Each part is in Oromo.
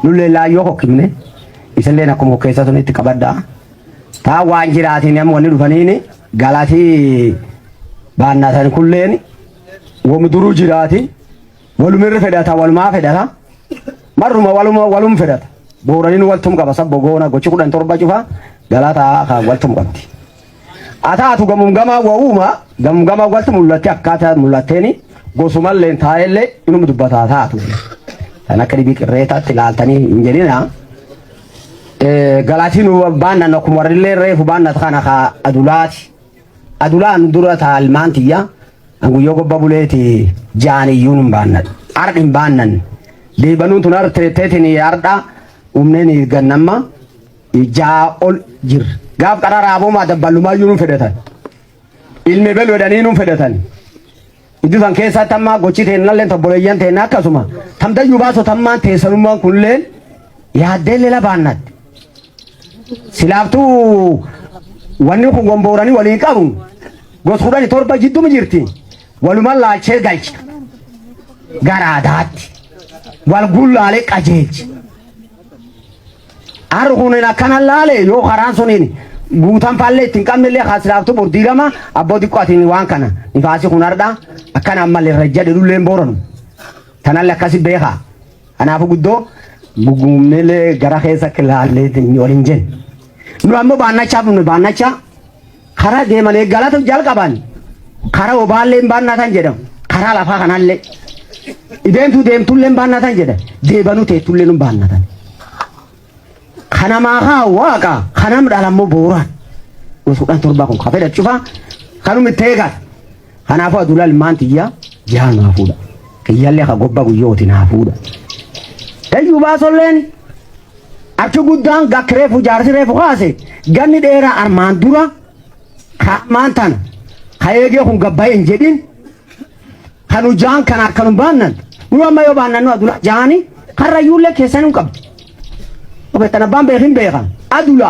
nulle la yo hokimne iselle na komo kesa tuni tikabadda ta wanjirati ne mo ni dufanini galati banna tan kullen wo muduru jirati walumirre fedata walma fedata maruma walum fedata boranin waltum gaba sabbo gona gochi kudan torba jufa galata ka waltum qabti ataatu gamungama wa uma gamungama waltum mulati akata mulateni gosumal len taelle inum dubbata taatu ana kadi bi reta tilaltani injelina galatinu banna nokum warille refu banna khana kha adulan durata almantiya angu yogo babuleti jani yunum banna ardin bannan de banun tunar teteni arda umneni ganamma ja ol jir gaf qarara abuma dabaluma yunum fedatan ilme belo daninum fedatan idu san kesa tamma gochite nallen to boleyan nakasuma tamda yubaso tamma tesanuma kullen ya delela bannat silaftu wanni ko gomborani wali qabu gosudani torba jiddu mijirti walumal la che galch garadat wal gullale qajeej arhunena kanalale yo kharansonin guutan palle tinkamle khaslaftu bordigama abodi qatini wan kana ifasi kunarda akana amal rajade dulle mboron tanalla kasi beha ana fu guddo bugumnele gara khesa kelale tin yorinjen nu ammo bannacha bunu bannacha khara de male galatu jal qaban khara oballe banna tan jedam khara lafa kanalle identu dem tulle banna tan jeda de banu te tulle nu banna tan khana ma ha waka khanam dalammo boran usukan turba kun khafeda chufa khanu mitega khana fa dulal mantiya jahan mafuda kiyalle kha gobba guyoti na fuda tayu basollen aktu gudan gakre fu jarsi refu khase ganni dera arman dura kha mantan khayege kun gabay injedin khanu jan kana kanu bannan nuwa mayo bannan adula jani kharra yulle kesanum qab obetana bambe himbe khan adula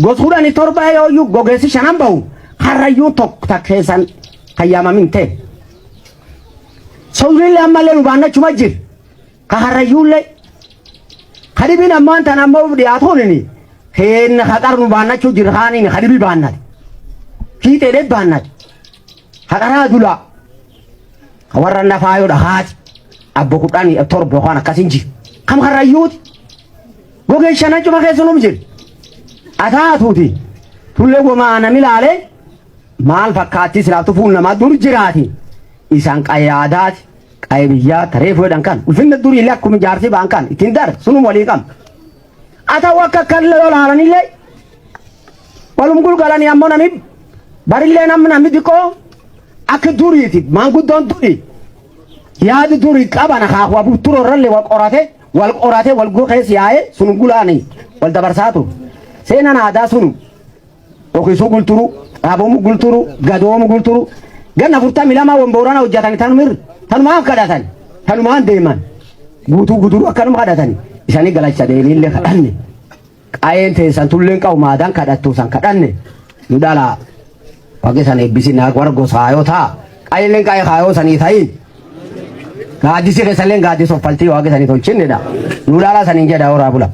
goskhudani torba yo yu gogesi shanambau kharra yu tok takesan kayama minte sawrile amale banna chumajir kharra yulle khadibina manta na mawdi athonini hen khatarnu banna chujir khani khadibi banna kite de banna khadara dula warna fayo da hat abbo kudani torbo khana kasinji kam kharayut goge shana chuma khesunum jir atatuti tulle go maana milale mal fakati silatu fun nama dur jirati isan qayadat qaybiya tarefu dankan ufinna duri lakum jarti bankan itindar sunu walikam atawakka kallo halani le walum gul galani amona mi barille namna mi diko ak duriti mangu don duri yaad duri qabana kha wa buturo ralle wal qorate wal go khaysi yae sunu gulani wal dabarsatu sena na ada sunu o khisu gulturu abomu gulturu gadomu gulturu ganna furta milama womborana hojjatan tanuma kadatan tanuma deeman guturu akkanum kadatan isani galacha deelille kadanne qaayente santullen qawmadan kadattu san kadanne nudala wage sane bisina wargo sayota qaaylen qaay khayo sani thayin gaadisi resalen gaadiso falti wage sani tolchinne da nudala sanin jeda ora bula